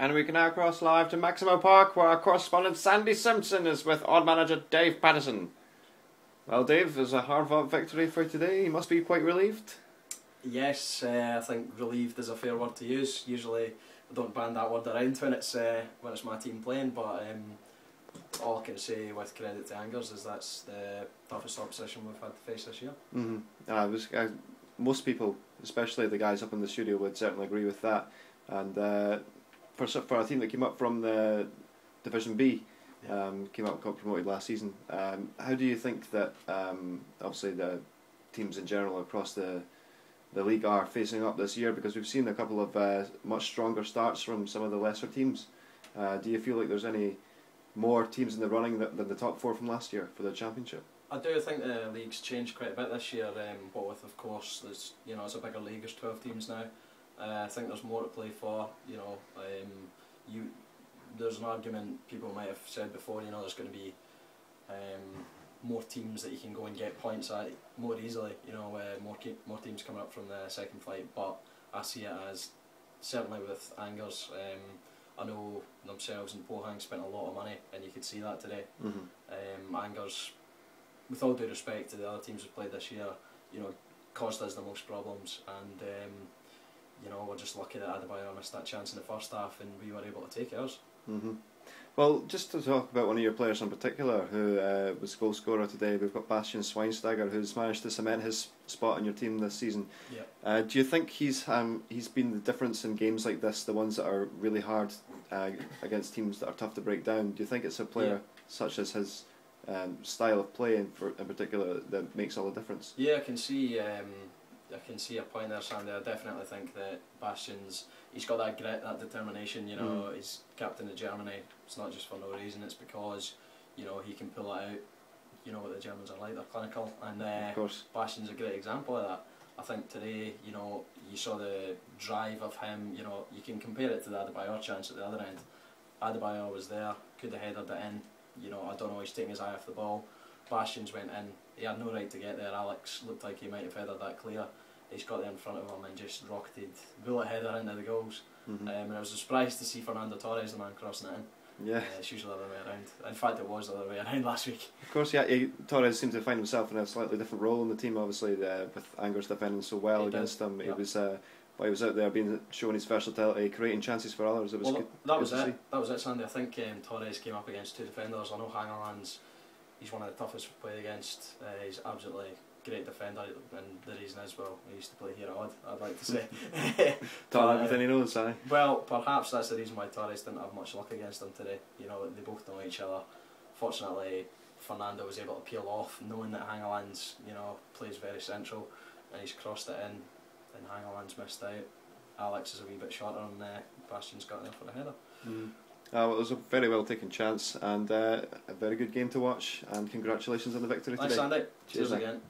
And we can now cross live to Maximo Park, where our correspondent Sandy Simpson is with odd manager Dave Patterson. Well, Dave, there's a hard-fought victory for today. You must be quite relieved. Yes, I think relieved is a fair word to use. Usually I don't band that word around when it's my team playing, but all I can say with credit to Angers is that's the toughest opposition we've had to face this year. Most people, especially the guys up in the studio, would certainly agree with that. And for a team that came up from the Division B, got promoted last season, how do you think that obviously the teams in general across the league are facing up this year? Because we've seen a couple of much stronger starts from some of the lesser teams. Do you feel like there's any more teams in the running than the top four from last year for the championship? I do think the league's changed quite a bit this year, but with, of course, there's, it's a bigger league, there's 12 teams now. I think there's more to play for. There's an argument people might have said before, there's going to be more teams that you can go and get points at more easily, more teams coming up from the second flight, but I see it as, certainly with Angers, I know themselves and Pohang spent a lot of money, and you could see that today. Angers, with all due respect to the other teams who've played this year, caused us the most problems, and we're just lucky that Adebayo missed that chance in the first half and we were able to take ours. Well, just to talk about one of your players in particular who was goal scorer today, we've got Bastian Schweinsteiger, who's managed to cement his spot in your team this season. Do you think he's been the difference in games like this, the ones that are really hard against teams that are tough to break down? Do you think it's a player such as his style of play in particular that makes all the difference? Yeah, I can see a point there, Sandy. I definitely think that he's got that grit, that determination. He's captain of Germany. It's not just for no reason. It's because he can pull it out. You know what the Germans are like; they're clinical, and of course, Bastian's a great example of that. I think today, you saw the drive of him. You can compare it to the Adebayor chance at the other end. Adebayor was there, could have headed it in. I don't know, he's taking his eye off the ball. Bastian's went in. He had no right to get there. Alex looked like he might have headed that clear. He's got there in front of him and just rocketed bullet header into the goals. And I was surprised to see Fernando Torres, the man, crossing it in. Yeah. It's usually the other way around. In fact, it was the other way around last week. Of course, yeah. Torres seemed to find himself in a slightly different role in the team. Obviously, with Angers defending so well against him, he was out there showing his versatility, creating chances for others. It was good. That was it. That was it, Sandy. I think Torres came up against two defenders. I know Hangeland's, he's one of the toughest we've played against. He's absolutely great defender, and the reason is, well, he used to play here at Odd, I'd like to say. Taught everything he knows, aye. Well, perhaps that's the reason why Torres didn't have much luck against him today. They both know each other. Fortunately, Fernando was able to peel off, knowing that Hangeland's, plays very central, and he's crossed it in, and Hangeland's missed out. Alex is a wee bit shorter, and Bastian's got there for the header. Well, it was a very well taken chance, and a very good game to watch, and congratulations on the victory today. Thanks, Sandy. Cheers again.